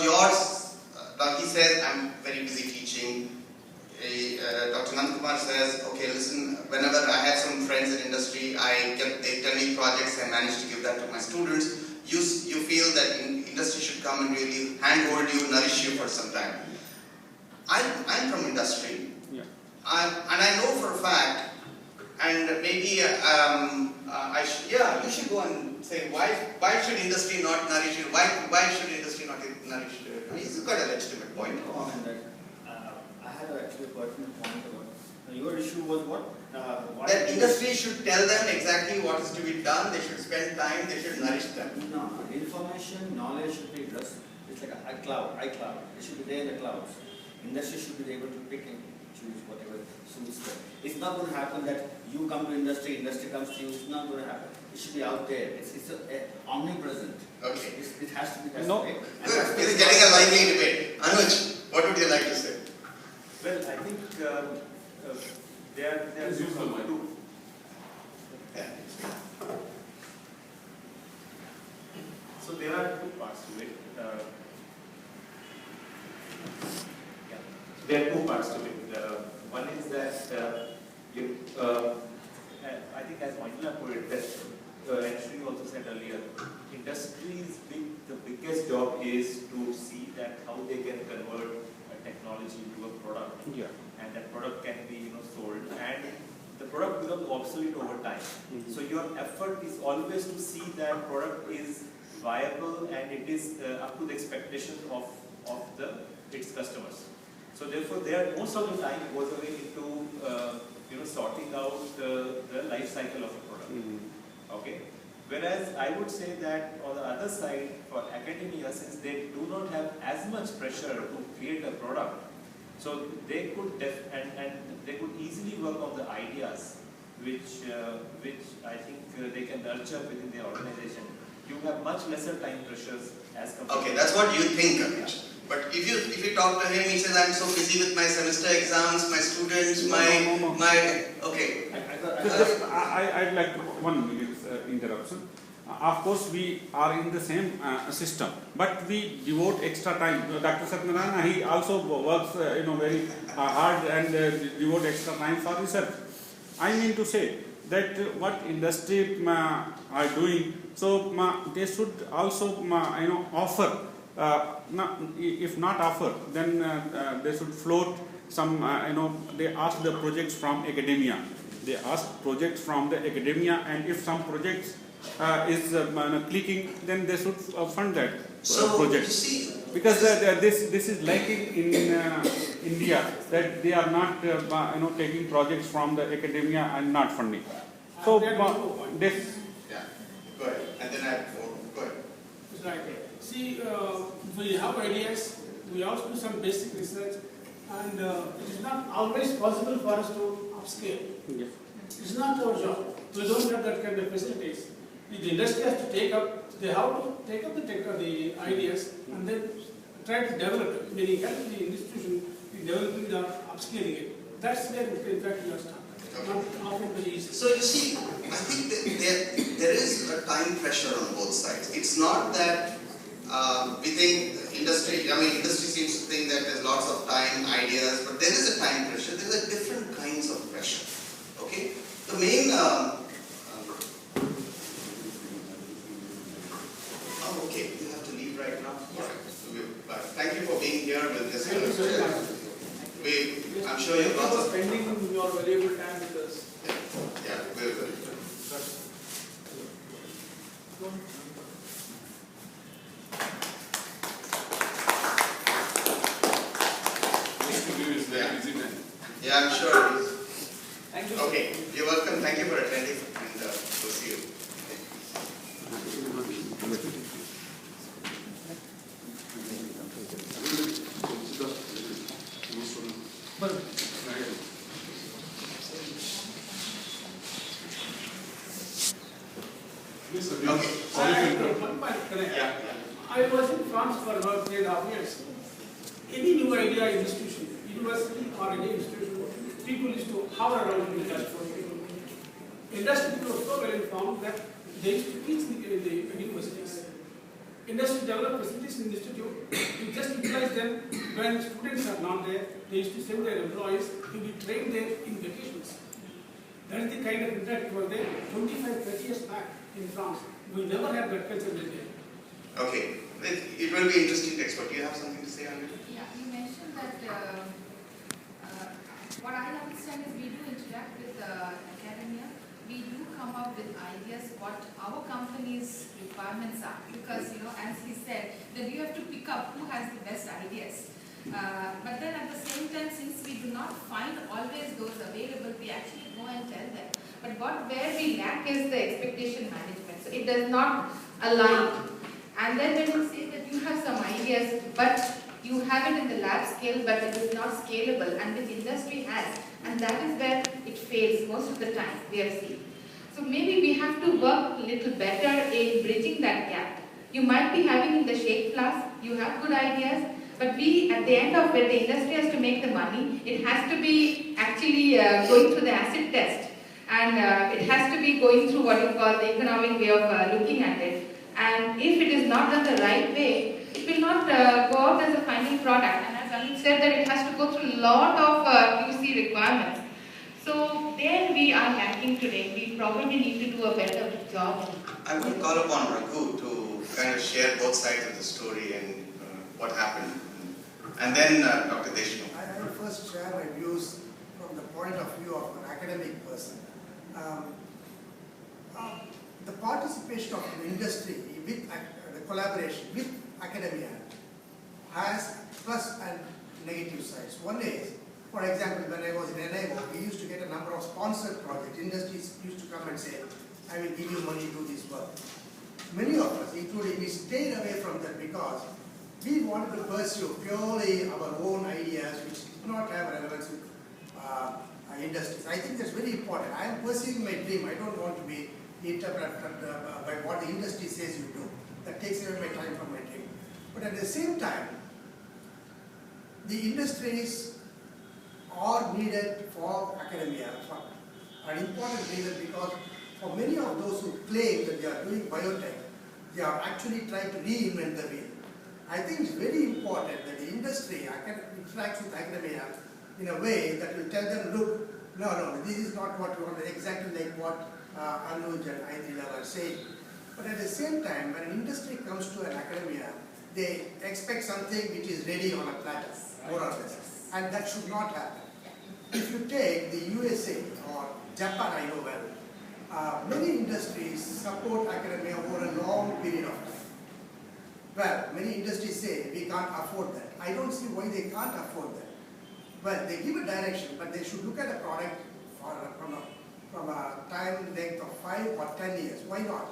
yours, he says, I'm very busy teaching. Dr. Nandkumar says, okay, listen, whenever I have some friends in industry, they tell me projects, I manage to give that to my students. You feel that industry should come and really handhold you, nourish you for some time. I'm from industry, and I know for a fact, and maybe you should go and say why should industry not nourish you? Why should industry not nourish you? I mean, it's quite a legitimate point. I had actually a pertinent point about your issue was what? That industry should tell them exactly what is to be done. They should spend time. They should nourish them. No, information, knowledge should be just. It's like a iCloud. It should be there in the clouds. Industry should be able to pick and choose whatever suits them. It's not going to happen that you come to industry comes to you. It's not going to happen. It should be out there. It's omnipresent. Okay. It has to be that way. Good. This is getting a lively debate. Anuj, what would you like to say? Well, I think there are two. Yeah. So there are two parts to it. There are two parts to it. One is that I think, as Mycological put it, that and Sri also said earlier, industry's the biggest job is to see that how they can convert a technology into a product, and that product can be sold, and the product becomes obsolete over time. So your effort is always to see that product is viable and it is up to the expectation of its customers. So therefore, most of the time goes away into sorting out the life cycle of a product. Okay. Whereas I would say that on the other side, for academia, since they do not have as much pressure to create a product, so they could they could easily work on the ideas which I think they can nurture within their organization. You have much lesser time pressures as compared. Okay, that's what you think, Anish. But if you talk to him, he says, I'm so busy with my semester exams, my students, okay. I'd like 1 minute interruption. Of course, we are in the same system, but we devote extra time. Dr. Satyanarayana, he also works, very hard and devote extra time for research. I mean to say that what industry are doing, so they should also, offer. If not offer, then they should float some. They ask the projects from academia. They ask projects from the academia, and if some projects is clicking, then they should fund that project. Because this is lacking in India, that they are not taking projects from the academia and not funding. So this. Yeah, go ahead. And then I have four. Go ahead. Right. See, we have ideas. We also do some basic research, and it is not always possible for us to upscale. Yes. It's not our job. We don't have that kind of facilities. The industry has to take up. They have to take up the ideas and then try to develop it. Meaning, help the institution in developing the upscaling it. That's where in fact we are starting. So you see, I think that there is a time pressure on both sides. It's not that we think industry seems to think that there's lots of time, ideas, but there is a time pressure. There are different kinds of pressure. Okay? The main okay, you have to leave right now? But thank you for being here with this. I'm sure you're not spending your valuable time with us. Yeah, very good. Yeah, I'm sure it is. Thank you. Okay, you're welcome. Thank you for attending, and we'll see you. I was in France for about 3.5 years. Any new idea institution, university or any institution, people used to hover around in the industry. Industry people were so well informed that they used to teach in the universities. Industry developed facilities in the institute to We just utilize them when students are not there. They used to send their employees to be trained there in vacations. That is the kind of impact was there 25, 30 years back in France. We never had that culture in India. Okay, it will be interesting to explore. Do you have something to say on it? Yeah, you mentioned that what I understand is we do interact with academia. We do come up with ideas what our company's requirements are, because as he said, that you have to pick up who has the best ideas. But then at the same time, since we do not find always those available, we actually go and tell them. But where we lack is the expectation management. So it does not align. And then when you say that you have some ideas, but you have it in the lab scale, but it is not scalable, and which industry has, and that is where it fails most of the time, we have seen. So maybe we have to work a little better in bridging that gap. You might be having in the shake class, you have good ideas, but we, at the end of it, the industry has to make the money. It has to be actually going through the acid test, and it has to be going through what you call the economic way of looking at it. And if it is not done the right way, it will not go out as a final product. And as Anil said, that it has to go through a lot of QC requirements. So there we are lacking today. We probably need to do a better job. I will call upon Raghu to kind of share both sides of the story and what happened. And then Dr. Deshmukh. I will first share my views from the point of view of an academic person. The participation of the industry with the collaboration with academia has plus and negative sides. One is, for example, when I was in NIO, we used to get a number of sponsored projects. Industries used to come and say, I will give you money to do this work. Many of us, including me, stayed away from that because we wanted to pursue purely our own ideas which do not have relevance with industries. I think that's very important. I am pursuing my dream. I don't want to be interpreted by what the industry says you do. That takes away my time from my dream. But at the same time, the industries are needed for academia for an important reason, because for many of those who claim that they are doing biotech, they are actually trying to reinvent the wheel. I think it's very important that the industry interacts with academia in a way that will tell them, look, no, this is not what we want, exactly like what Anuj and Aidila were saying. But at the same time, when an industry comes to an academia, they expect something which is ready on a platter, more or less. And that should not happen. If you take the USA or Japan, I know well, many industries support academia over a long period of time. Well, many industries say we can't afford that. I don't see why they can't afford that. Well, they give a direction, but they should look at a product from a time length of 5 or 10 years. Why not?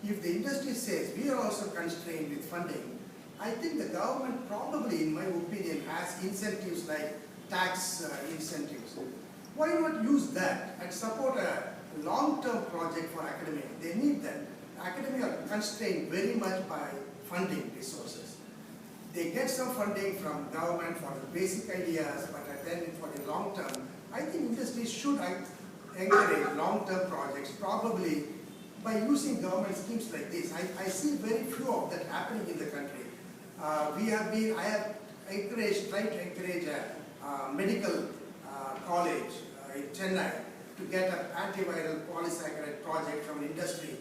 If the industry says we are also constrained with funding, I think the government probably, in my opinion, has incentives like tax incentives. Why not use that and support a long-term project for academia? They need that. Academia are constrained very much by funding resources. They get some funding from government for the basic ideas, but then for the long term, I think industries should encourage long-term projects, probably by using government schemes like this. I see very few of that happening in the country. I have tried to encourage a medical college in Chennai to get an antiviral polysaccharide project from industry.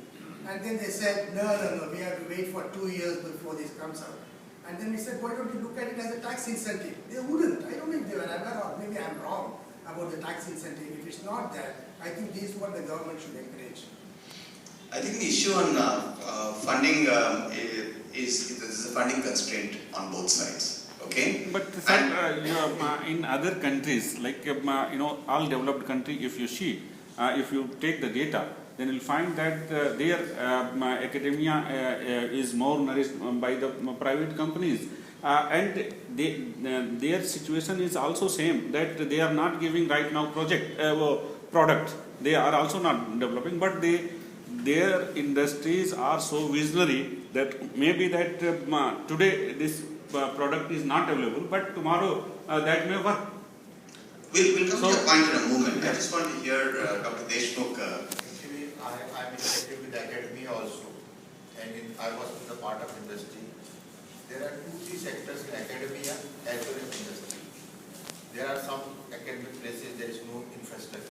And then they said, no, we have to wait for 2 years before this comes out. And then we said, why don't you look at it as a tax incentive? They wouldn't. I don't think they were aware of. Maybe I'm wrong about the tax incentive. If it's not there, I think this is what the government should encourage. I think the issue on funding is a funding constraint on both sides. Okay. But in other countries, like all developed country, if you see, if you take the data, then you'll find that their academia is more nourished by the private companies, and their situation is also same, that they are not giving right now product. They are also not developing, but their industries are so visionary that maybe that today this product is not available, but tomorrow that may work. We'll come to your point in a moment. I just want to hear Dr. Deshmukh. Actually, I'm interacting with academia also, and I was in the part of industry. There are 2-3 sectors there are some